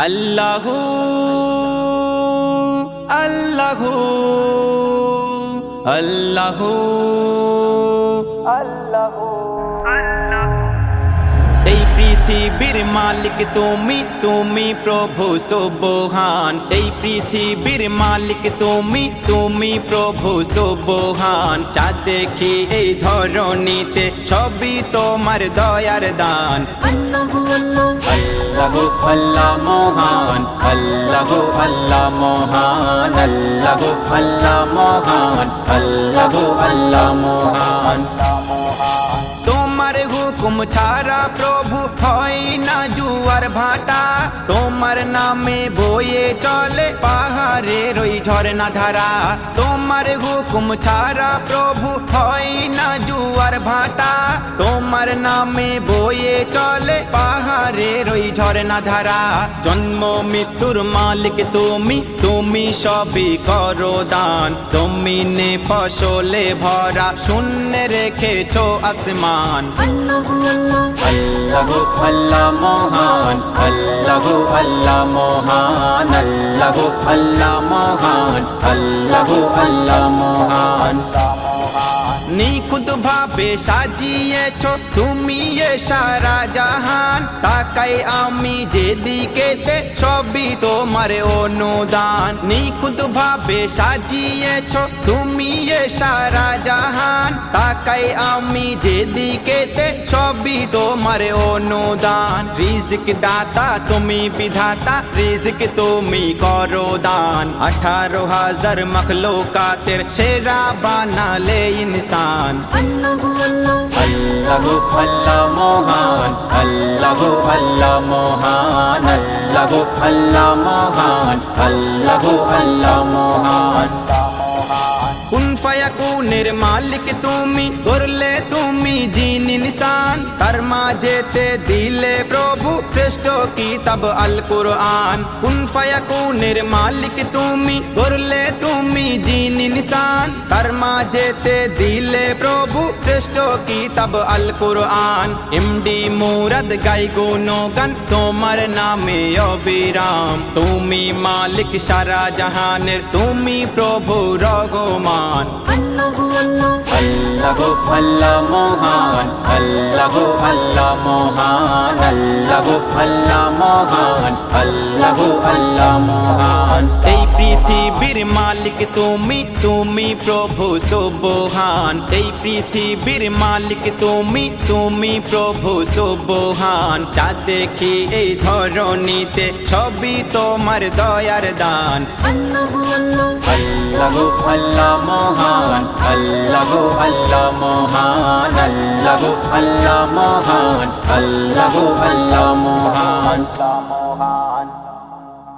আল্লাহু আল্লাহু আল্লাহু আল্লাহু এই পৃথিবীর মালিক তুমি, তুমি প্রভু সুবহান। এই পৃথিবীর মালিক তুমি, তুমি প্রভু সুবহান। যা দেখি এই ধরণীতে সবই তোমার দয়ার দান। আল্লাহু আল্লাহ আল্লাহু আল্লাহ মহান, আল্লাহু আল্লাহ মহান, আল্লাহু আল্লাহ মহান, আল্লাহু আল্লাহ মহান। তোমার হুকুম ছাড়া প্রভু হয় না জুয়ার ভাটা। তোমার নামে বয়ে চলে পাহাড়ের ওই ঝরনা ধারা। তোমার হুকুম ছাড়া প্রভু হয় না জুয়ার ভাটা। তোমার নামে বয়ে চলে পাহাড়ের ওই ঝরনা ধারা। জন্ম মৃত্যুর মালিক তুমি, তুমি সবই করো দান। জমিনে ফসলে ভরা, শূন্যে রেখেছো আসমান। আল্লাহু আল্লাহ আল্লাহু আল্লাহ মহান, আল্লাহু আল্লাহ মহান, আল্লাহু আল্লাহ মহান, আল্লাহু আল্লাহ মহান। নিখুঁত ভাবে সাজিয়েছো তুমি এ সারা জাহান। তাকাই আমি যেদিকেতে সবই তোমার অনুদান। নিখুঁত ভাবে সাজিয়েছো তুমি এ সারা জাহান। তাকাই আমি যেদিকেতে সবই তোমার অনুদান। রিজিক দাতা তুমি বিধাতা, রিজিক তুমি করো দান। 18,000 মখলুকাতের সেরা বানালে ইনসান। আল্লাহু আল্লাহ আল্লাহু আল্লাহ মহান, আল্লাহু আল্লাহ মহান, আল্লাহু আল্লাহ মহান, আল্লাহু আল্লাহ মহান। কুন ফায়াকুনের মালিক তুমি, করলে তুমি জিন ইনসান। তার মাঝেতে দিলে প্রভু শ্রেষ্ঠ কিতাব আল কুরআন। কুন ফায়াকুনের মালিক তুমি, করলে তুমি জিন ইনসান। তার মাঝেতে দিলে প্রভু শ্রেষ্ঠ কিতাব আল কুরআন। এমডি মুরাদ গাই গুণগান তোমার নামে অবিরাম। তুমি মালিক সারা জাহানের, তুমি প্রভু রহমান। আল্লাহু আল্লাহ আল্লাহু আল্লাহ মহান, আল্লাহু আল্লাহ মহান, আল্লাহু আল্লাহ মহান, আল্লাহু আল্লাহ মহান। এই পৃথিবীর মালিক তুমি, তুমি প্রভু সুবহান। এই পৃথিবীর মালিক তুমি, তুমি প্রভু সুবহান। যা দেখি এই ধরণীতে সবই তোমার দয়ার দান। আল্লাহু আল্লাহ আল্লাহু আল্লাহ মহান, আল্লাহু আল্লাহ মহান, আল্লাহু আল্লাহ মহান, আল্লাহু আল্লাহ মহান।